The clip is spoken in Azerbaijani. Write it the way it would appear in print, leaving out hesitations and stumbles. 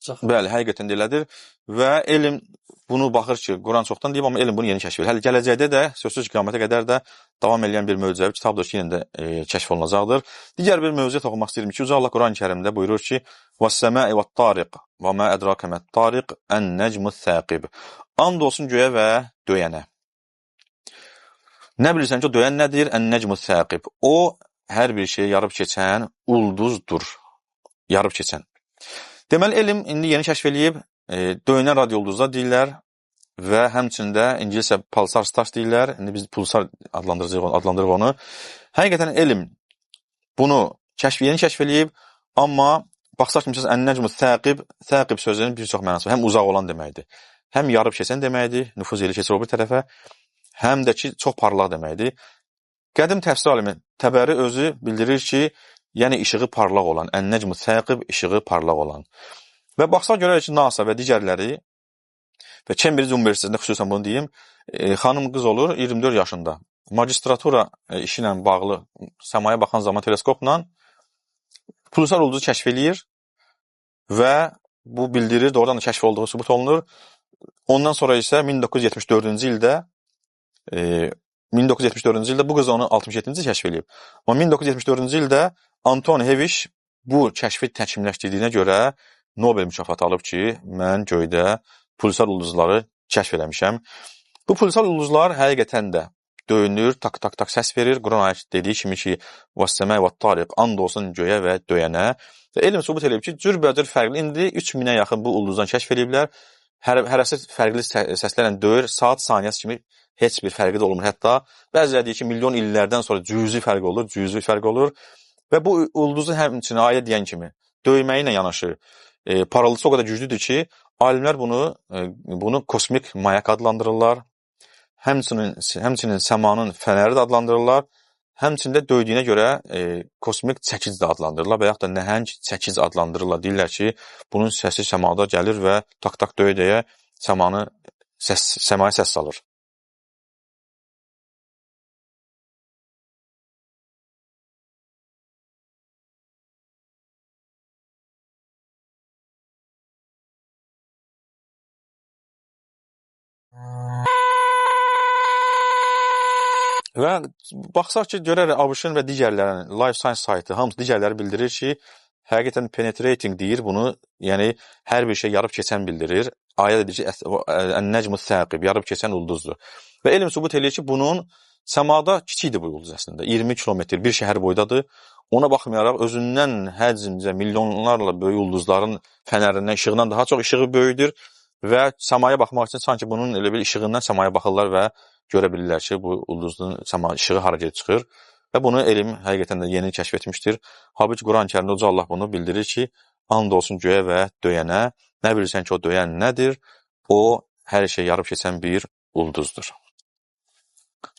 Bəli, həqiqətən də elədir və elm bunu baxır ki, Quran çoxdan deyib, amma elm bunu yeni kəşf edir. Hələ gələcəkdə də, sözsüz qiyamətə qədər də davam edən bir möcüzəvi kitabdır ki, yenə də kəşf olunacaqdır. Digər bir mövzuya toxunmaq istəyirəm ki, Yüce Allah Quran-Kərimdə buyurur ki, وَالسَّمَاءِ وَالطَّارِقِ وَمَا أَدْرَاكَ مَا الطَّارِقِ النَّجْمُ الثَّاقِبِ And olsun göyə və döyənə. Nə bilirsən ki, o döyən nədir? Ən-necmu səqib. O, hər bir şeyi yarıb keçən ulduzdur. Yarıb keçən. Deməli, elm indi yeni kəşf eləyib, döyünən radioulduzlar deyirlər və həmçində İngiliscə pulsar stars deyirlər. İndi biz pulsar adlandırırıq onu. Həqiqətən elm bunu yeni kəşf eləyib, amma baxsaq ki, ən-necmu səqib, səqib sözünün bir çox mənası var. Həm uzaq olan deməkdir, həm yarıb keçən deməkdir, nüfuz eli keçir o bir tərəfə, həm də ki, çox parlaq deməkdir. Qədim təfsir alimi Təbəri özü bildirir ki, yəni işığı parlaq olan, ən-necmu səqib, işığı parlaq olan. Və baxsaq görürük ki, NASA və digərləri və Cambridge Universitetində xüsusən bunu deyim, xanım qız olur 24 yaşında. Magistratura işi ilə bağlı səmaya baxan zaman teleskopla pulsar ulduzu kəşf eləyir və bu bildirir, doğrudan da kəşf olduğu sübut olunur. Ondan sonra isə 1974-cü ildə bu qız onu 67-ci kəşf eləyib. Amma 1974-cü ildə Anton Hevish bu kəşfi təkmilləşdirdiyinə görə Nobel mükafatı alıb ki, mən göydə pulsar ulduzları kəşf eləmişəm. Bu pulsar ulduzlar həqiqətən də döyünür, tak səs verir. Quran ayəti dediyi kimi ki, وَالسَّمَاءِ وَالطَّارِقِ And olsun göyə və döyənə. Və elm sübut eləyib ki, cürbəcür fərqli, indi 3000-ə yaxın bu ulduzdan kəşf eləyiblər. Hərəsi fərqli səslərlə döyür, saat saniyəsi kimi heç bir fərqi də olmur. Hətta bəziləri deyir ki, milyon illərdən sonra cüzi fərq olur. Və bu ulduzun həmçinin ayə deyən kimi döyməyi ilə yanaşı parıltısı o qədər güclüdür ki, alimlər bunu kosmik mayak adlandırırlar. Həmçinin səmanın fənəri də adlandırırlar. Həmçində döydüyünə görə kosmik çəkic də adlandırırlar və yaxud da nəhəng çəkic adlandırırlar. Deyirlər ki, bunun səsi səmada gəlir və tak döyə səmaya səs salır. Və baxsaq ki, görərək ABŞ-ın və digərlərinin Life Science saytı, hamısı digərləri bildirir ki, həqiqətən penetrating deyir bunu, yəni hər bir şey yarıb keçən bildirir. Ayə deyir ki, ən-necmu səqib, yarıb keçən ulduzdur. Və elm sübut eləyir ki, bunun səmada kiçikdir bu ulduz əslində. 20 kilometr bir şəhər boydadır. Ona baxmayaraq özündən həcmcə milyonlarla böyük ulduzların fənərindən, işığından daha çox işığı böyüdür və səmaya baxmaq üçün sanki bunun elə bir işığından səmaya baxırlar və görə bilirlər ki, bu ulduzun işığı hara gedib çıxır və bunu elm həqiqətən də yeni kəşf etmişdir. Halbuki Quran-Kərimdə Uca Allah bunu bildirir ki, and olsun göyə və döyənə, nə bilirsən ki, o döyən nədir? O, hər şey yarıb keçən bir ulduzdur.